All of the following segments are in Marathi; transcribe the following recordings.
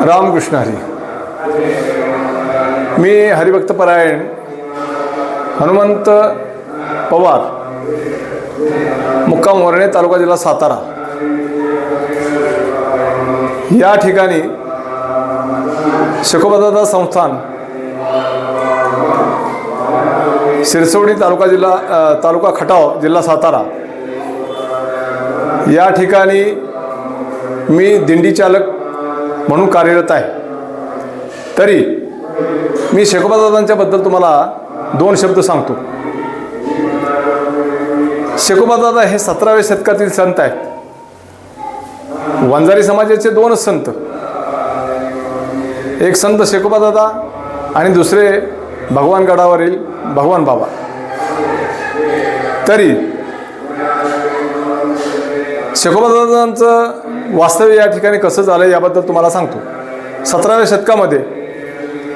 रामकृष्ण हरी. मी हरिभक्तपरायण हनुमंत पवार, मुक्काम वरणे, तालुका जिल्हा सातारा या ठिकाणी शेकोबादादा संस्थान सिरसवडी तालुका खटाव जिल्हा सातारा या ठिकाणी मी दिंडी चालक म्हणून कार्यरत आहे. तरी मी शेकोबादादांच्या बद्दल तुम्हाला दोन शब्द सांगतो. शेकोबादादा हे 17व्या शतकातील संत आहेत. वंजारी समाजाचे दोनच संत, एक संत शेकोबादादा आणि दुसरे भगवान गडावरील भगवान बाबा. तरी शेकोबादादांचं वास्तव्य या ठिकाणी कसं झालं याबद्दल तुम्हाला सांगतो. 17व्या शतकामध्ये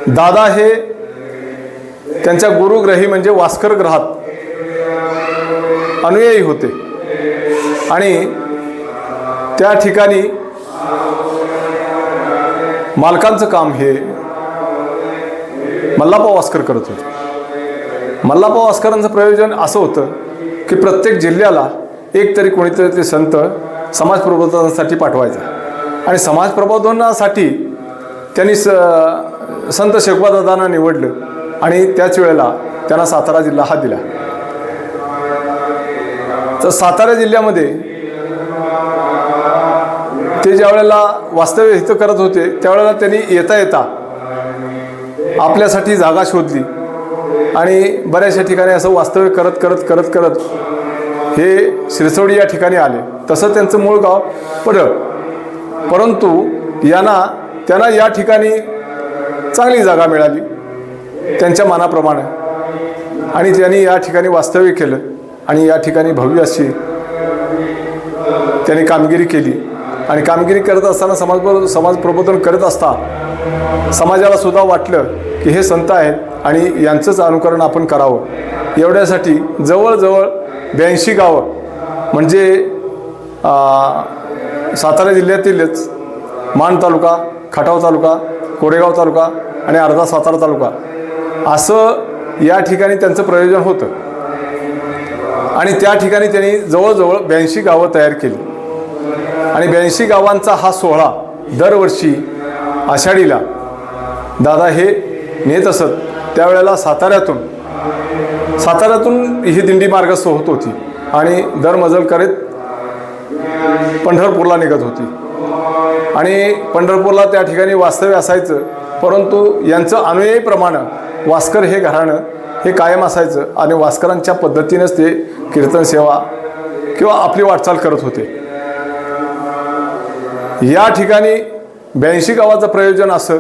दादा हे त्यांच्या गुरुग्रही म्हणजे वास्कर ग्रहात अनुयायी होते आणि त्या ठिकाणी मालकांचं काम हे मल्लाप्पा वास्कर करत होते. मल्लाप्पा वास्करांचं प्रयोजन असं होतं की प्रत्येक जिल्ह्याला एक तरी कोणीतरी ते संत समाज प्रबोधनासाठी पाठवायचा आणि समाज प्रबोधनासाठी त्यांनी संत शेकोबादादांना निवडलं आणि त्याच वेळेला त्यांना सातारा जिल्हा हा दिला. तर सातारा जिल्ह्यामध्ये ते ज्या वेळेला वास्तव्य इथं करत होते त्यावेळेला त्यांनी येता येता आपल्यासाठी जागा शोधली आणि बऱ्याचशा ठिकाणी असं वास्तव्य करत करत करत करत हे सिरसवडी या ठिकाणी आले. तसं त्यांचं मूळ गाव पडळ, परंतु त्यांना या ठिकाणी चांगली जागा मिळाली त्यांच्या मनाप्रमाणे आणि त्यांनी या ठिकाणी वास्तव्य केलं आणि या ठिकाणी भव्य अशी त्यांनी कामगिरी केली. आणि कामगिरी करत असताना समाज प्रबोधन करत असता समाजाला सुद्धा वाटलं की हे संत आहेत आणि यांचंच अनुकरण आपण करावं. एवढ्यासाठी जवळजवळ 82 गावं म्हणजे सातारा जिल्ह्यातीलच माण तालुका, खटाव तालुका, कोरेगाव तालुका आणि अर्धा सातारा तालुका असं या ठिकाणी त्यांचं प्रयोजन होतं. आणि त्या ठिकाणी त्यांनी जवळजवळ 82 गावं तयार केली आणि 82 गावांचा हा सोहळा दरवर्षी आषाढीला दादा हे नेत असत. त्यावेळेला साताऱ्यातून ही दिंडी मार्गस्थ होत होती आणि दरमजल करीत पंढरपूरला निघत होती आणि पंढरपूरला त्या ठिकाणी वास्तव्य असायचं. परंतु यांचं अनुयायीप्रमाणे वास्कर हे घराणं हे कायम असायचं आणि वास्करांच्या पद्धतीनेच ते कीर्तन सेवा किंवा आपली वाटचाल करत होते. या ठिकाणी 82 गावाचं प्रयोजन असं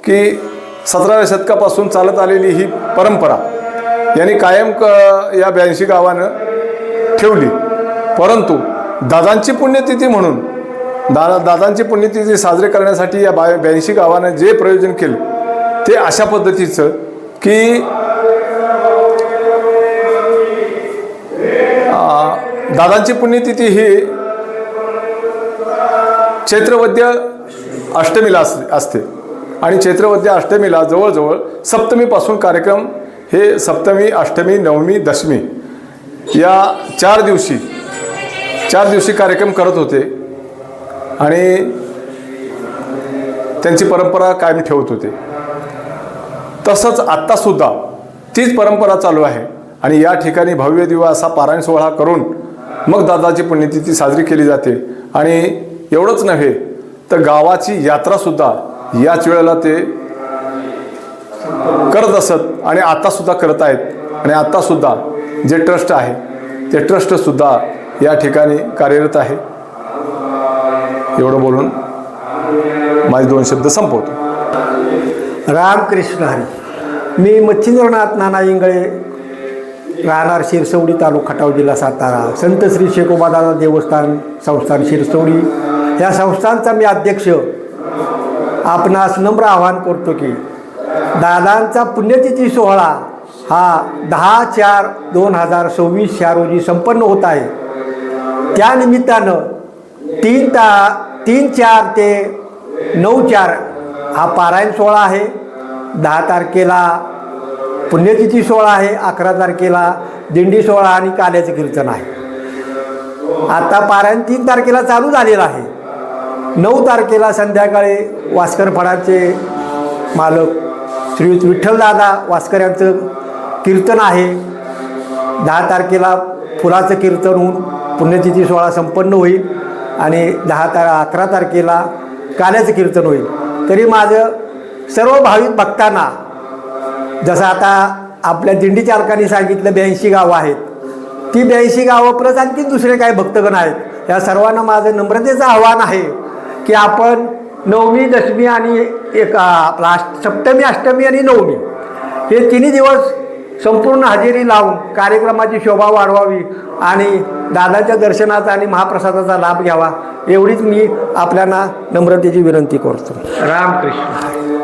की 17व्या शतकापासून चालत आलेली ही परंपरा यांनी कायम या 82 गावानं ठेवली. परंतु दादांची पुण्यतिथी म्हणून दादांची पुण्यतिथी साजरी करण्यासाठी या 82 गावानं जे प्रयोजन केलं ते अशा पद्धतीचं की दादांची पुण्यतिथी ही चैत्रवद्य अष्टमीला असते आणि चैत्रवद्य अष्टमीला जवळजवळ सप्तमीपासून कार्यक्रम हे सप्तमी, अष्टमी, नवमी, दशमी या 4 दिवशी कार्यक्रम करत होते आणि त्यांची परंपरा कायम ठेवत होते. तसंच आत्तासुद्धा तीच परंपरा चालू आहे आणि या ठिकाणी भव्य दिव्य असा पारायण सोहळा करून मग दादाची पुण्यतिथी साजरी केली जाते. आणि एवढंच नव्हे तर गावाची यात्रासुद्धा याच वेळेला ते करत असत आणि आत्तासुद्धा करत आहेत. आणि आत्तासुद्धा जे ट्रस्ट आहे ते ट्रस्टसुद्धा या ठिकाणी कार्यरत आहे. एवढं बोलून माझे 2 शब्द संपवतो. रामकृष्ण हरी. मी मच्छिंद्रनाथ नाना इंगळे, राहणार शिरसवडी, तालुका खटाव, जिल्हा सातारा. संत श्री शेकोबादादा देवस्थान संस्थान शिरसवडी या संस्थानचा मी अध्यक्ष. आपणास नम्र आवाहन करतो की दादांचा पुण्यतिथी सोहळा हा 10/4/2026 या रोजी संपन्न होत आहे. त्यानिमित्तानं 3/4 ते 9/4 हा पारायण सोहळा आहे. 10 तारखेला पुण्यतिथी सोहळा आहे. 11 तारखेला दिंडी सोहळा आणि काल्याचं कीर्तन आहे. आता पारायण 3 तारखेला चालू झालेलं आहे. 9 तारखेला संध्याकाळी वास्कर फडाचे मालक श्रीयुत विठ्ठलदादा वास्कर यांचं कीर्तन आहे. 10 तारखेला फुलाचं कीर्तन होऊन पुण्यतिथी सोहळा संपन्न होईल आणि 11 तारखेला काल्याचं कीर्तन होईल. तरी माझं सर्व भाविक भक्तांना, जसं आता आपल्या दिंडी चालकांनी सांगितलं 82 गावं आहेत, ती 82 गावं प्लस आणखी दुसरे काही भक्तगण आहेत, या सर्वांना माझं नम्रतेचं आव्हान आहे की आपण नवमी, दशमी आणि आपला सप्तमी, अष्टमी आणि नवमी हे तिन्ही दिवस संपूर्ण हजेरी लावून कार्यक्रमाची शोभा वाढवावी आणि दादाच्या दर्शनाचा आणि महाप्रसादाचा लाभ घ्यावा, एवढीच मी आपल्याला नम्रतेची विनंती करतो. रामकृष्ण.